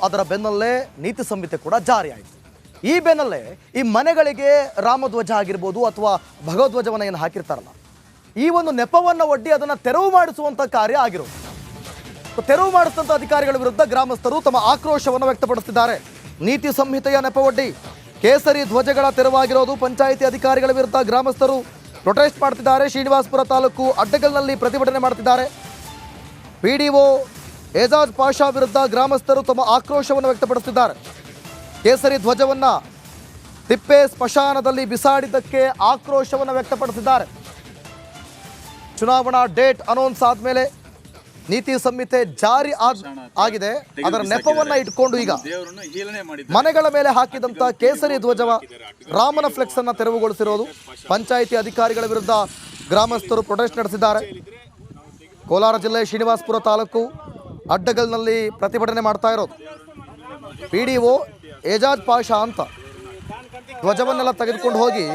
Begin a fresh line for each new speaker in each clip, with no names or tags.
ಅದರ ಬೆನ್ನಲ್ಲೇ ನೀತಿ ಸಂಹಿತೆ ಕೂಡ ಜಾರಿಯಾಯಿತು. ಈ ಬೆನ್ನಲ್ಲೇ ಈ ಮನೆಗಳಿಗೆ ರಾಮಧ್ವಜ ಆಗಿರ್ಬೋದು ಅಥವಾ ಭಗವಧ್ವಜವನ್ನು ಏನು ಹಾಕಿರ್ತಾರಲ್ಲ, ಈ ಒಂದು ನೆಪವನ್ನು ಒಡ್ಡಿ ಅದನ್ನು ತೆರವು ಮಾಡಿಸುವಂಥ ಕಾರ್ಯ ಆಗಿರೋದು. ತೆರವು ಮಾಡಿಸಿದಂಥ ಅಧಿಕಾರಿಗಳ ವಿರುದ್ಧ ಗ್ರಾಮಸ್ಥರು ತಮ್ಮ ಆಕ್ರೋಶವನ್ನು ವ್ಯಕ್ತಪಡಿಸಿದ್ದಾರೆ. ನೀತಿ ಸಂಹಿತೆಯ ನೆಪವೊಡ್ಡಿ ಕೇಸರಿ ಧ್ವಜಗಳ ತೆರವಾಗಿರೋದು. ಪಂಚಾಯಿತಿ ಅಧಿಕಾರಿಗಳ ವಿರುದ್ಧ ಗ್ರಾಮಸ್ಥರು ಪ್ರೊಟೆಸ್ಟ್ ಮಾಡ್ತಿದ್ದಾರೆ. ಶ್ರೀನಿವಾಸಪುರ ತಾಲೂಕು ಅಡ್ಡಗಲ್ನಲ್ಲಿ ಪ್ರತಿಭಟನೆ ಮಾಡ್ತಿದ್ದಾರೆ. ಪಿಡಿಒ ಏಜಾಜ್ ಪಾಷಾ ವಿರುದ್ಧ ಗ್ರಾಮಸ್ಥರು ತಮ್ಮ ಆಕ್ರೋಶವನ್ನು ವ್ಯಕ್ತಪಡಿಸುತ್ತಿದ್ದಾರೆ. ಕೇಸರಿ ಧ್ವಜವನ್ನು ತಿಪ್ಪೆ ಸ್ಮಶಾನದಲ್ಲಿ ಬಿಸಾಡಿದ್ದಕ್ಕೆ ಆಕ್ರೋಶವನ್ನು ವ್ಯಕ್ತಪಡಿಸಿದ್ದಾರೆ. ಚುನಾವಣಾ ಡೇಟ್ ಅನೌನ್ಸ್ ಆದಮೇಲೆ ನೀತಿ ಸಂಹಿತೆ ಜಾರಿ ಆಗಿದೆ. ಅದರ ನೆಪವನ್ನ ಇಟ್ಕೊಂಡು ಈಗ ಮನೆಗಳ ಮೇಲೆ ಹಾಕಿದಂತ ಕೇಸರಿ ಧ್ವಜವ ರಾಮನ ಫ್ಲೆಕ್ಸ್ ಅನ್ನ ತೆರವುಗೊಳಿಸಿರೋದು. ಪಂಚಾಯಿತಿ ಅಧಿಕಾರಿಗಳ ವಿರುದ್ಧ ಗ್ರಾಮಸ್ಥರು ಪ್ರೊಟೆಸ್ಟ್ ನಡೆಸಿದ್ದಾರೆ. ಕೋಲಾರ ಜಿಲ್ಲೆ ಶ್ರೀನಿವಾಸಪುರ ತಾಲೂಕು ಅಡ್ಡಗಲ್ನಲ್ಲಿ ಪ್ರತಿಭಟನೆ ಮಾಡ್ತಾ ಇರೋದು. ಪಿಡಿಒ ಏಜಾಜ್ ಪಾಷಾ ಅಂತ ಧ್ವಜವನ್ನೆಲ್ಲ ತೆಗೆದುಕೊಂಡು ಹೋಗಿ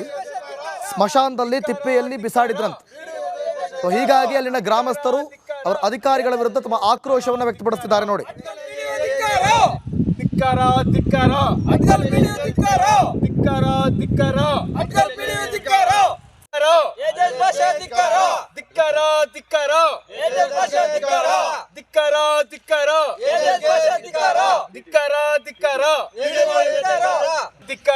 ಸ್ಮಶಾನದಲ್ಲಿ ತಿಪ್ಪೆಯಲ್ಲಿ ಬಿಸಾಡಿದ್ರಂತೆ. ಹೀಗಾಗಿ ಅಲ್ಲಿನ ಗ್ರಾಮಸ್ಥರು ಅವರ ಅಧಿಕಾರಿಗಳ ವಿರುದ್ಧ ತಮ್ಮ ಆಕ್ರೋಶವನ್ನು ವ್ಯಕ್ತಪಡಿಸುತ್ತಿದ್ದಾರೆ. ನೋಡಿ,
ಧಿಕ್ಕಾರ ಧಿಕ್ಕಾರ ಅಡ್ಗಲ್ ಪಿಡಿಒ ಧಿಕ್ಕಾರ ಧಿಕ್ಕಾರ ಧಿಕ್ಕಾರ ಅಡ್ಗಲ್ ಪಿಡಿಒ ಧಿಕ್ಕಾರ ಏಜಾಜ್ ಪಾಷಾ ಧಿಕ್ಕಾರ ಧಿಕ್ಕಾರ ಧಿಕ್ಕಾರ ಏಜಾಜ್ ಪಾಷಾ ಧಿಕ್ಕಾರ ಧಿಕ್ಕಾರ ಧಿಕ್ಕಾರ ಏಜಾಜ್ ಪಾಷಾ ಧಿಕ್ಕಾರ ಧಿಕ್ಕಾರ ಧಿಕ್ಕಾರ ಪಿಡಿಒ ಧಿಕ್ಕಾರ ಧಿಕ್ಕಾರ